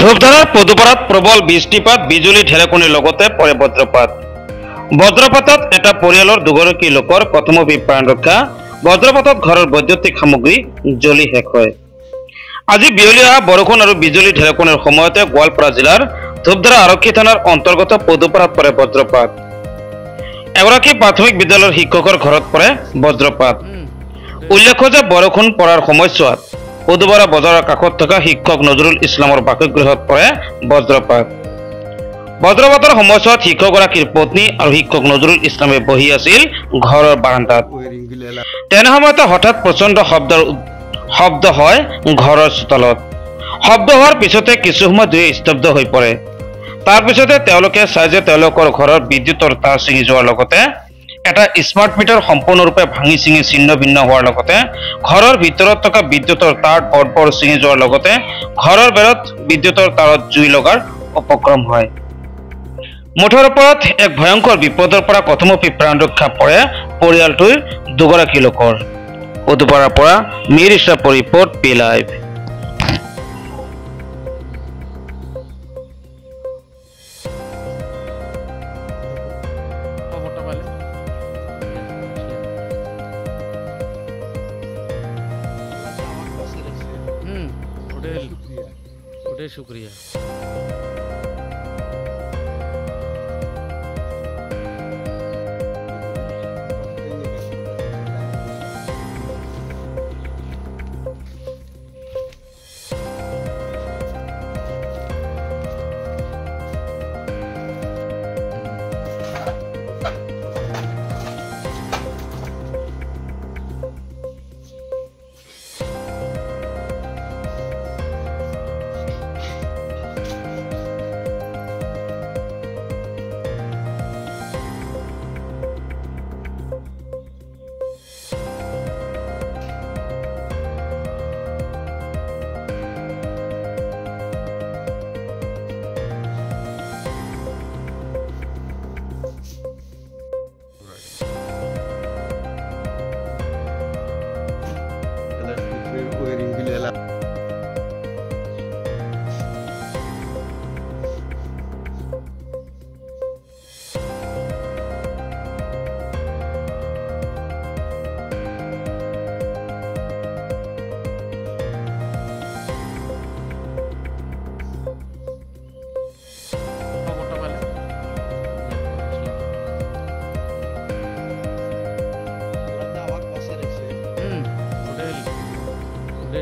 ধূপধাৰাৰ পদুপাৰাত প্ৰবল বৃষ্টিপাত বিজুলী ঢেৰেকনিৰ লগতে পৰে বজ্ৰপাত। বজ্ৰপাতত এটা পৰিয়ালৰ দুগৰাকী লোকৰ কথমপি প্ৰাণ ৰক্ষা। বজ্ৰপাতত ঘৰৰ বৈদ্যুতিক সামগ্ৰী জ্বলি শেষ হয়। আজি বিয়লি অহা বৰষুণ আৰু বিজুলী ঢেৰেকনিৰ সময়তে গোৱালপাৰা জিলাৰ ধূপধাৰা আৰক্ষী থানাৰ অন্তৰ্গত পদুপাৰাত পৰে বজ্ৰপাত। এগৰাকী প্ৰাথমিক বিদ্যালয়ৰ শিক্ষকৰ ঘৰত পৰে বজ্ৰপাত। উল্লেখ্য যে বৰষুণ পৰাৰ সময়ছোৱাত পদুপাৰা বজাৰৰ কাষত থকা শিক্ষক নজৰুল ইছলামৰ বাসগৃহত পৰে বজ্ৰপাত। বজ্ৰপাতৰ সময়ছোৱাত শিক্ষকগৰাকীৰ পত্নী আৰু শিক্ষক নজৰুল ইছলামে বহি আছিল ঘৰৰ বাৰান্দাত। তেনে সময়তে হঠাৎ প্ৰচণ্ড শব্দ হয় ঘৰৰ চোতালত। শব্দ হোৱাৰ পিছতে কিছু সময় দুয়ো স্তব্ধ হৈ পৰে। তাৰ পিছতে তেওঁলোকে চাই যে তেওঁলোকৰ ঘৰৰ বিদ্যুতৰ তাঁৰ ছিঙি যোৱাৰ লগতে এটা স্মাৰ্ট মিটাৰ সম্পূৰ্ণৰূপে ভাঙি ছিঙি ছিন্ন ভিন্ন হোৱাৰ লগতে ঘৰৰ ভিতৰত থকা বিদ্যুতৰ তাঁৰ বৰবৰ ছিঙি যোৱাৰ লগতে ঘৰৰ বেৰত বিদ্যুতৰ তাঁৰত জুই লগাৰ উপক্ৰম হয়। মুঠৰ ওপৰত এক ভয়ংকৰ বিপদৰ পৰা কথমপি প্ৰাণ ৰক্ষা পৰে পৰিয়ালটোৰ দুগৰাকী লোকৰ। পদুপাৰাৰ পৰা মিৰ ইছৰাফৰ ৰিপৰ্ট পি লাইভ। शुक्रिया।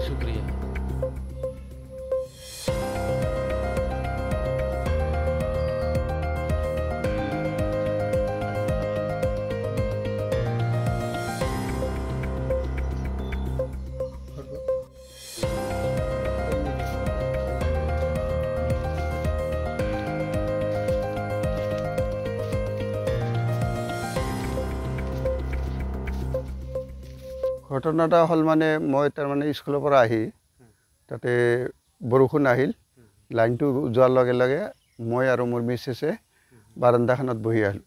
शुक्रिया। ঘটনাটা হল মানে মই তাৰ মানে স্কুলৰ পৰা আহি তাতে বৰষুণ আহিল, লাইনটো যোৱাৰ লগে লগে মই আৰু মোৰ মিছেছে বাৰান্দাখনত বহি আহিলোঁ।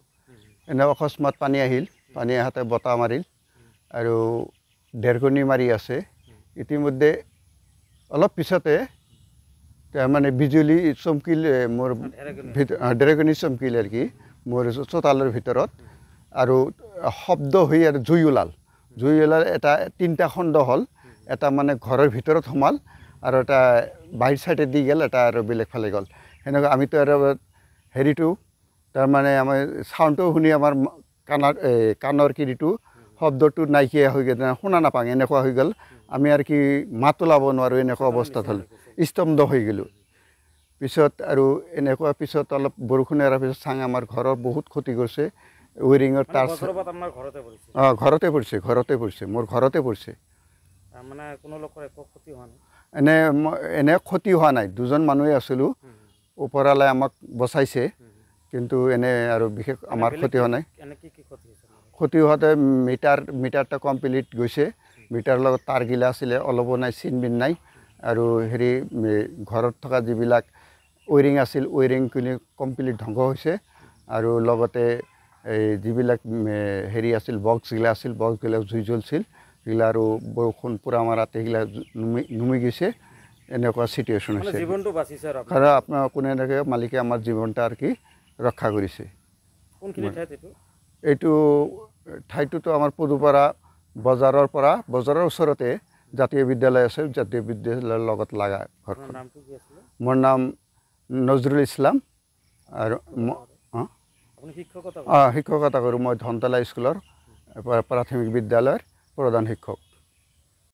এনে অকস্মাত পানী আহিল, পানী আহোঁতে বতাহ মাৰিল আৰু ঢেৰেকনি মাৰি আছে। ইতিমধ্যে অলপ পিছতে মানে বিজুলী চমকিল, মোৰ ঢেৰেকনি চমকিল আৰু কি মোৰ চোতালৰ ভিতৰত, আৰু শব্দ হৈ আৰু জুই ওলাল। জুই ওলাল, এটা তিনিটা খণ্ড হ'ল, এটা মানে ঘৰৰ ভিতৰত সোমাল আৰু এটা বাহিৰ চাইডে দি গ'ল, এটা আৰু বেলেগ ফালে গ'ল। সেনেকুৱা আমিতো আৰু হেৰিটো তাৰমানে আমাৰ চাউণ্ডটো শুনি আমাৰ কাণৰ কিৰিটো শব্দটো নাইকিয়া হৈ গ'ল, শুনা নাপাওঁ, এনেকুৱা হৈ গ'ল। আমি আৰু কি মাত ওলাব নোৱাৰোঁ, এনেকুৱা অৱস্থাত হ'ল, স্তব্ধ হৈ গ'লোঁ। পিছত আৰু এনেকুৱা পিছত অলপ বৰষুণ এৰাৰ পিছত চাং আমাৰ ঘৰৰ বহুত ক্ষতি কৰিছে। ৱাৰিঙৰ তাৰ ঘৰতে পৰিছে মোৰ ঘৰতে পৰিছে। এনে ক্ষতি হোৱা নাই, দুজন মানুহে আছিলোঁ, ওপৰালে আমাক বচাইছে, কিন্তু এনে আৰু বিশেষ আমাৰ ক্ষতি হোৱা নাই। ক্ষতি হোৱাতে মিটাৰটা কমপ্লিট গৈছে, মিটাৰ লগত তাৰগিলা আছিলে অলপো নাই, চিনবিন নাই, আৰু হেৰি ঘৰত থকা যিবিলাক ৱাৰিং আছিল ৱাৰিংখিনি কমপ্লিট ধ্বংস হৈছে, আৰু লগতে এই যিবিলাক হেৰি আছিল বক্সগিলা আছিল বক্সগিলা জুই জ্বলছিল, সেইগিলা আৰু বৰষুণ পুৰা মাৰাতে সেইগিলা নুমি গৈছে। এনেকুৱা চিটুৱেশ্যন মানে হৈছে জীৱনটো বাচিছে আৰু আপোনাৰ কাৰণ আপোনাৰ কোনে এনেকৈ মালিকে আমাৰ জীৱনটা আৰু কি ৰক্ষা কৰিছে কোনখিনি ঠাইত এইটো এইটো ঠাইটোতো আমাৰ পদুপাৰা বজাৰৰ ওচৰতে জাতীয় বিদ্যালয় আছে জাতীয় বিদ্যালয়ৰ লগত লাগা ঘৰখন আপোনাৰ নামটো কি আছিলে মোৰ নাম নজৰুল ইছলাম আৰু আপুনি শিক্ষকতা শিক্ষকতা কৰোঁ মই ধনতলা স্কুলৰ প্ৰাথমিক বিদ্যালয়ৰ প্ৰধান শিক্ষক